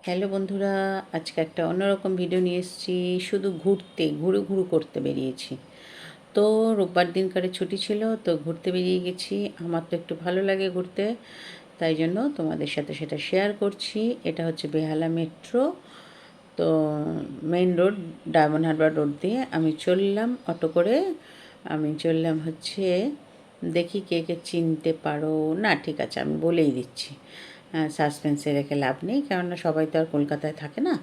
Hello বন্ধুরা, আজকে একটা অন্যরকম ভিডিও নিয়ে এসেছি। শুধু ঘুরু ঘুরু করতে বেরিয়েছি। তো রোববার দিনকারে ছুটি ছিল, তো ঘুরতে বেরিয়ে গেছি। আমার তো একটু ভালো লাগে ঘুরতে, তাই জন্য তোমাদের সাথে সেটা শেয়ার করছি। এটা হচ্ছে বেহালা মেট্রো। তো main road, diamond Harbour road দিয়ে আমি চললাম অটো করে। আমি চললাম হচ্ছে, দেখি কে কে চিনতে পারো। না, ঠিক আছে, আমি বলেই দিচ্ছি। সাসপেন্সে রেখে লাভ নেই, কেননা সবাই তো আর কলকাতায় থাকে না।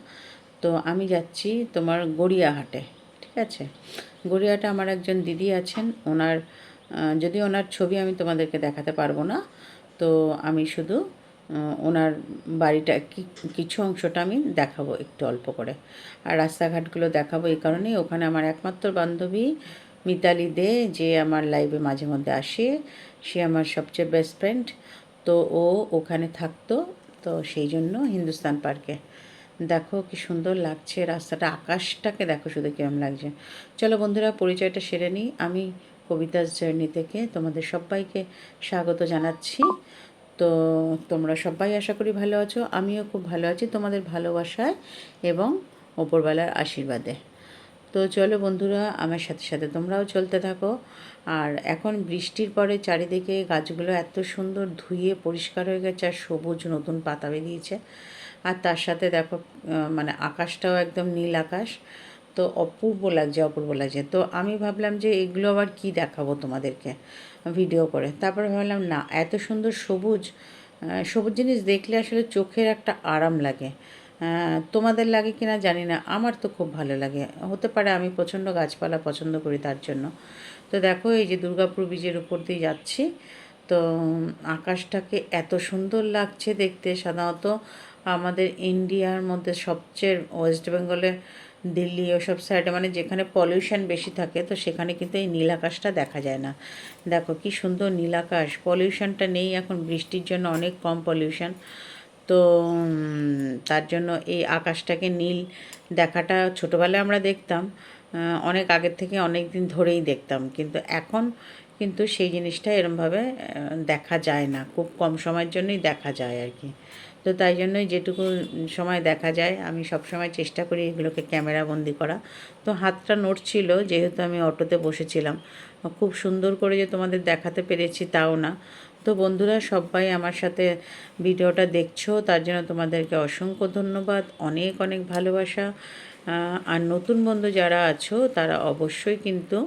তো আমি যাচ্ছি তোমার গড়িয়াহাটে। ঠিক আছে, গড়িয়াহাটে আমার একজন দিদি আছেন। যদি ওনার ছবি আমি তোমাদেরকে দেখাতে পারবো না, তো আমি শুধু ওনার বাড়িটা কিছু অংশটা আমি দেখাবো একটু অল্প করে। আর রাস্তাঘাটগুলো দেখাবো এই কারণেই, ওখানে আমার একমাত্র বান্ধবী মিতালি দে, যে আমার লাইভে মাঝে মধ্যে আসে, সে আমার সবচেয়ে বেস্ট ফ্রেন্ড। তো ও ওখানে থাকতো। তো সেই জন্য হিন্দুস্তান পার্কে দেখো কি সুন্দর লাগছে রাস্তাটা, আকাশটাকে দেখো শুধু কেমন লাগছে। চলো বন্ধুরা, পরিচয়টা সেরে নিই। আমি কবিতাস জার্নি থেকে তোমাদের সবাইকে স্বাগত জানাচ্ছি। তো তোমরা সবাই আশা করি ভালো আছো, আমিও খুব ভালো আছি তোমাদের ভালোবাসায় এবং ওপরবেলার আশীর্বাদে। তো চলো বন্ধুরা, আমার সাথে সাথে তোমরাও চলতে থাকো। আর এখন বৃষ্টির পরে চারিদিকে গাছগুলো এত সুন্দর ধুয়ে পরিষ্কার হয়ে গেছে, আর সবুজ নতুন পাতা বেরিয়েছে। আর তার সাথে দেখো মানে আকাশটাও একদম নীল আকাশ। তো অপূর্ব লাগছে, অপূর্ব লাগছে। তো আমি ভাবলাম যে এগুলো আবার কি দেখাবো তোমাদেরকে ভিডিও করে। তারপরে ভাবলাম না, এত সুন্দর সবুজ, সবুজ জিনিস দেখলে আসলে চোখের একটা আরাম লাগে। তোমাদের লাগে কি না জানি না, আমার তো খুব ভালো লাগে। হতে পারে আমি প্রচণ্ড গাছপালা পছন্দ করি তার জন্য। তো দেখো, এই যে দুর্গাপুর ব্রিজের উপর দিয়ে যাচ্ছি। তো আকাশটাকে এত সুন্দর লাগছে দেখতে। সাধারণত আমাদের ইন্ডিয়ার মধ্যে সবচেয়ে ওয়েস্ট বেঙ্গলে, দিল্লি ওসব সাইডে, মানে যেখানে পলিউশন বেশি থাকে, তো সেখানে কিন্তু এই নীল আকাশটা দেখা যায় না। দেখো কি সুন্দর নীল আকাশ, পলিউশনটা নেই এখন, বৃষ্টির জন্য অনেক কম পলিউশন। তো তার জন্য এই আকাশটাকে নীল দেখাটা ছোটোবেলায় আমরা দেখতাম, অনেক আগের থেকে অনেক দিন ধরেই দেখতাম, কিন্তু এখন কিন্তু সেই জিনিসটা এরমভাবে দেখা যায় না, খুব কম সময়ের জন্যই দেখা যায় আর কি। তো তাই জন্যই যেটুকু সময় দেখা যায় আমি সব সময় চেষ্টা করি এগুলোকে ক্যামেরা বন্দি করা। তো হাতটা নড়ছিল যেহেতু আমি অটোতে বসেছিলাম, খুব সুন্দর করে যে তোমাদের দেখাতে পেরেছি তাও না। তো বন্ধুরা, সবাই আমার সাথে ভিডিওটা দেখছো, তার জন্য তোমাদেরকে অসংখ্য ধন্যবাদ, অনেক অনেক ভালোবাসা। আর নতুন বন্ধু যারা আছো তারা অবশ্যই কিন্তু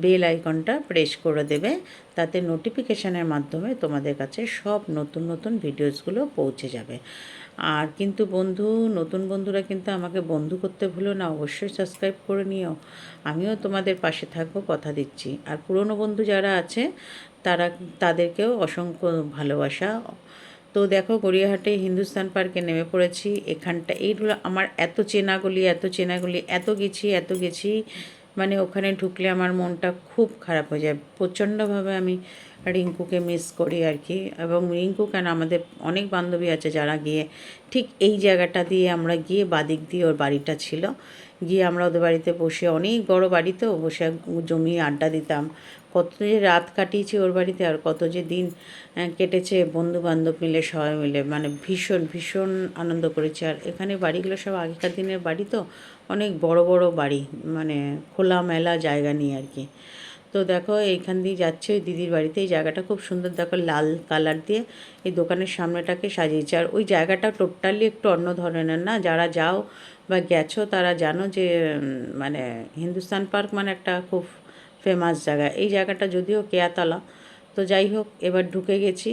বেল আইকনটা প্রেস করে দেবে, তাতে নোটিফিকেশানের মাধ্যমে তোমাদের কাছে সব নতুন নতুন ভিডিওসগুলো পৌঁছে যাবে। আর কিন্তু নতুন বন্ধুরা কিন্তু আমাকে বন্ধু করতে ভুলো না, অবশ্যই সাবস্ক্রাইব করে নিও। আমিও তোমাদের পাশে থাকবো, কথা দিচ্ছি। আর পুরনো বন্ধু যারা আছে তারা, তাদেরকেও অসংখ্য ভালোবাসা। তো দেখো, গড়িয়াহাটে হিন্দুস্তান পার্কে নেমে পড়েছি। এখানটা এইগুলো আমার এত চেনাগুলি, এত চেনাগুলি, এত গেছি, মানে ওখানে ঢুকলে আমার মনটা খুব খারাপ হয়ে যায় প্রচণ্ডভাবে। আমি রিঙ্কুকে মিস করি আর কি। এবং রিঙ্কু কেন, আমাদের অনেক বান্ধবী আছে যারা গিয়ে ঠিক এই জায়গাটা দিয়ে আমরা গিয়ে বাদিক দিয়ে ওর বাড়িটা ছিল, গিয়ে আমরা ওদের বাড়িতে বসে, অনেক বড় বাড়ি তো, বসে জমিয়ে আড্ডা দিতাম। কত যে রাত কাটিয়েছি ওর বাড়িতে, আর কত যে দিন কেটেছে বন্ধু বান্ধব মিলে, সবাই মিলে, মানে ভীষণ ভীষণ আনন্দ করেছি। আর এখানে বাড়িগুলো সব আগেকার দিনের বাড়ি তো, অনেক বড় বড় বাড়ি, মানে খোলামেলা জায়গা নিয়ে আর কি। তো দেখো, এইখান দিয়ে যাচ্ছে ওই দিদির বাড়িতে। এই জায়গাটা খুব সুন্দর, দেখো লাল কালার দিয়ে এই দোকানের সামনেটাকে সাজিয়েছে। আর ওই জায়গাটা টোটালি একটু অন্য ধরনের, না যারা যাও বা গেছো তারা জানো যে মানে হিন্দুস্তান পার্ক মানে একটা খুব ফেমাস জায়গা। এই জায়গাটা যদিও কেয়াতলা, তো যাই হোক, এবার ঢুকে গেছি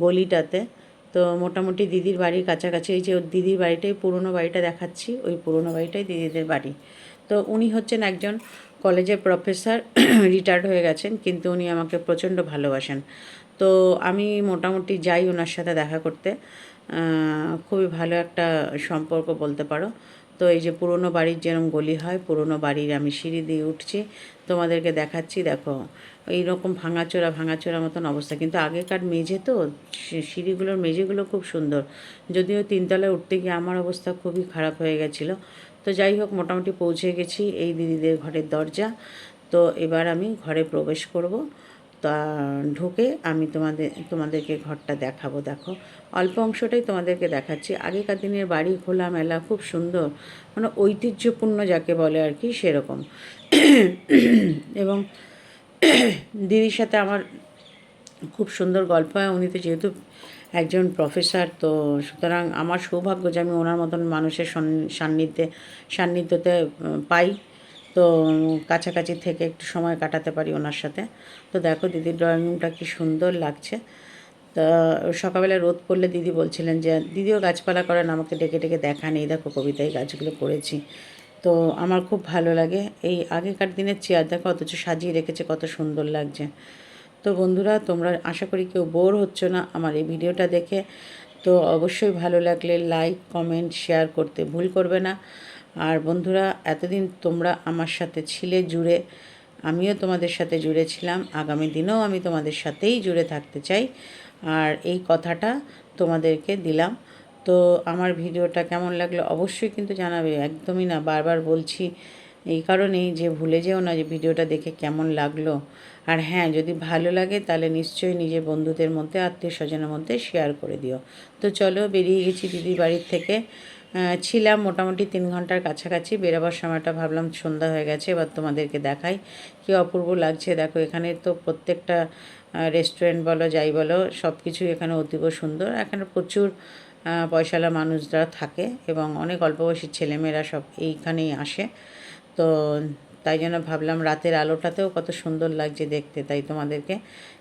গলিটাতে। তো মোটামুটি দিদির বাড়ির কাছাকাছি, এই যে ওর দিদির বাড়িটাই, পুরনো বাড়িটা দেখাচ্ছি, ওই পুরনো বাড়িটাই দিদিদের বাড়ি। তো উনি হচ্ছেন একজন কলেজের প্রফেসর, রিটায়ার্ড হয়ে গেছেন, কিন্তু উনি আমাকে প্রচণ্ড ভালোবাসেন। তো আমি মোটামুটি যাই ওনার সাথে দেখা করতে, খুবই ভালো একটা সম্পর্ক বলতে পারো। তো এই যে পুরনো বাড়ির যেরকম গলি হয়, পুরনো বাড়ির আমি সিঁড়ি দিয়ে উঠছি, তোমাদেরকে দেখাচ্ছি। দেখো এইরকম ভাঙাচোরা ভাঙাচোরা মতন অবস্থা, কিন্তু আগেকার মেঝে তো, সিঁড়িগুলোর মেঝেগুলো খুব সুন্দর। যদিও তিনতলায় উঠতে গিয়ে আমার অবস্থা খুবই খারাপ হয়ে গেছিলো। তো যাই হোক, মোটামুটি পৌঁছে গেছি এই দিদিদের ঘরের দরজা। তো এবার আমি ঘরে প্রবেশ করব। তা ঢুকে আমি তোমাদেরকে ঘরটা দেখাবো। দেখো অল্প অংশটাই তোমাদেরকে দেখাচ্ছি। আগেকার দিনের বাড়ি খোলামেলা খুব সুন্দর, মানে ঐতিহ্যপূর্ণ যাকে বলে আর কি সেরকম। এবং দিদির সাথে আমার খুব সুন্দর গল্প হয়। উনি তো যেহেতু একজন প্রফেসর, তো সুতরাং আমার সৌভাগ্য যে আমি ওনার মতন মানুষের সান্নিধ্যতে পাই, তো কাছাকাছি থেকে একটু সময় কাটাতে পারি ওনার সাথে। তো দেখো দিদির ড্রয়িং রুমটা কী সুন্দর লাগছে। তা সকালবেলা রোদ পড়লে দিদি বলছিলেন যে দিদিও গাছপালা করেন, আমাকে ডেকে ডেকে দেখান, এই দেখো কবিতায় গাছগুলো করেছি। তো আমার খুব ভালো লাগে। এই আগেকার দিনের চেয়ার দেখো অথচ সাজিয়ে রেখেছে, কত সুন্দর লাগছে। তো বন্ধুরা, তোমরা আশা করি কেউ বোর হচ্ছো না আমার এই ভিডিওটা দেখে। তো অবশ্যই ভালো লাগলে লাইক কমেন্ট শেয়ার করতে ভুল করবে না। আর বন্ধুরা, এতদিন তোমরা আমার সাথে ছিলে জুড়ে, আমিও তোমাদের সাথে জুড়ে ছিলাম, আগামী দিনেও আমি তোমাদের সাথেই জুড়ে থাকতে চাই। আর এই কথাটা তোমাদেরকে দিলাম। তো আমার ভিডিওটা কেমন লাগলো অবশ্যই কিন্তু জানাবে, একদমই না, বারবার বলছি এই কারণেই যে ভুলে যেও না যে ভিডিওটা দেখে কেমন লাগলো। আর হ্যাঁ, যদি ভালো লাগে তাহলে নিশ্চয়ই নিজের বন্ধুদের মধ্যে আত্মীয় স্বজনের মধ্যে শেয়ার করে দিও। তো চলো, বেরিয়ে গেছি দিদির বাড়ির থেকে। ছিলাম মোটামুটি 3 ঘন্টার কাছাকাছি। বেরোবার সময়টা ভাবলাম সন্ধ্যা হয়ে গেছে, এবার তোমাদেরকে দেখাই কী অপূর্ব লাগছে। দেখো এখানে তো প্রত্যেকটা রেস্টুরেন্ট বলো যাই বলো সব কিছুই এখানে অতীব সুন্দর। এখানে প্রচুর পয়সাওয়ালা মানুষরা থাকে এবং অনেক অল্প বয়সী ছেলেমেয়েরা সব এইখানেই আসে। তো তাই জন্য ভাবলাম রাতের আলোটাতেও কত সুন্দর লাগছে দেখতে, তাই তোমাদেরকে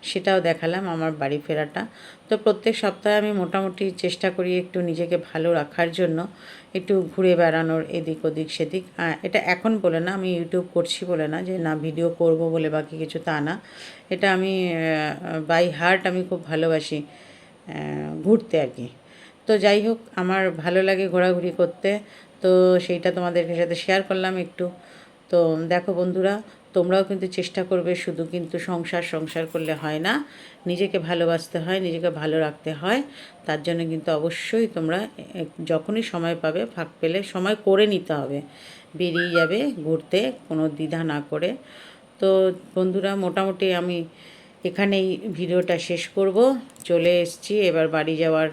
সেটাও দেখালাম আমার বাড়ি ফেরাটা। তো প্রত্যেক সপ্তাহে আমি মোটামুটি চেষ্টা করি একটু নিজেকে ভালো রাখার জন্য একটু ঘুরে বেড়ানোর, এদিক ওদিক সেদিক। এটা এখন বলে না, আমি ইউটিউব করছি বলে না, যে না ভিডিও করব বলে বাকি কিছু তা না। এটা আমি বাই হার্ট আমি খুব ভালোবাসি ঘুরতে আর কি। তো যাই হোক, আমার ভালো লাগে ঘোরাঘুরি করতে, তো সেইটা তোমাদের সাথে শেয়ার করলাম একটু। তো দেখো বন্ধুরা, তোমরাও কিন্তু চেষ্টা করবে, শুধু কিন্তু সংসার করলে হয় না, নিজেকে ভালোবাসতে হয়, নিজেকে ভালো রাখতে হয়। তার জন্য কিন্তু অবশ্যই তোমরা যখনই সময় পাবে, ফাঁক পেলে সময় করে নিতে হবে, বেরিয়ে যাবে ঘুরতে কোনো দ্বিধা না করে। তো বন্ধুরা, মোটামুটি আমি এখানেই ভিডিওটা শেষ করব। চলে এসেছি এবার বাড়ি যাওয়ার,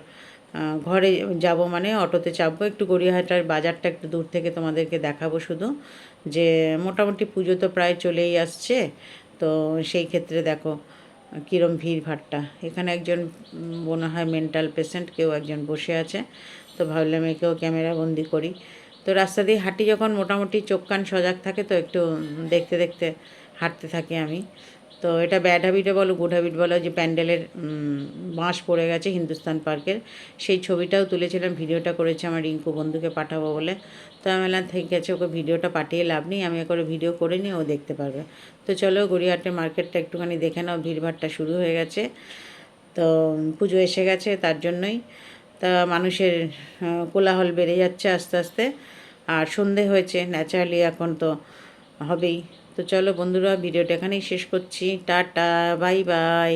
ঘরে যাব মানে অটোতে চাপবো। একটু গড়িয়াহাটার বাজারটা একটু দূর থেকে তোমাদেরকে দেখাবো শুধু, যে মোটামুটি পুজো তো প্রায় চলেই আসছে। তো সেই ক্ষেত্রে দেখো কীরম ভিড়ভাট্টা। এখানে একজন মনে হয় মেন্টাল পেশেন্ট কেউ একজন বসে আছে, তো ভাবলাম একেও ক্যামেরা বন্দি করি। তো রাস্তা দিয়ে হাঁটি যখন, মোটামুটি চোখ কান সজাগ থাকে, তো একটু দেখতে দেখতে হাঁটতে থাকি আমি। তো এটা ব্যাড হ্যাবিটে বলো গুড হ্যাবিট বলো, যে প্যান্ডেলের বাঁশ পড়ে গেছে হিন্দুস্তান পার্কের, সেই ছবিটাও তুলেছিলাম, ভিডিওটা করেছে আমার রিঙ্কু বন্ধুকে পাঠাবো বলে। তো আমি বললাম ঠিক আছে, ওকে ভিডিওটা পাঠিয়ে লাভ নেই, আমি একবার ভিডিও করে নিই, ও দেখতে পারবে। তো চলো গড়িয়াহাটের মার্কেটটা একটুখানি দেখে নাও, ভিড়ভাট্টা শুরু হয়ে গেছে। তো পুজো এসে গেছে তার জন্যই তা মানুষের কোলাহল বেড়ে যাচ্ছে আস্তে আস্তে। আর সন্ধে হয়েছে ন্যাচারালি, এখন তো হবেই। তো চলো বন্ধুরা, ভিডিওটা এখানেই শেষ করছি। Tata, bye bye.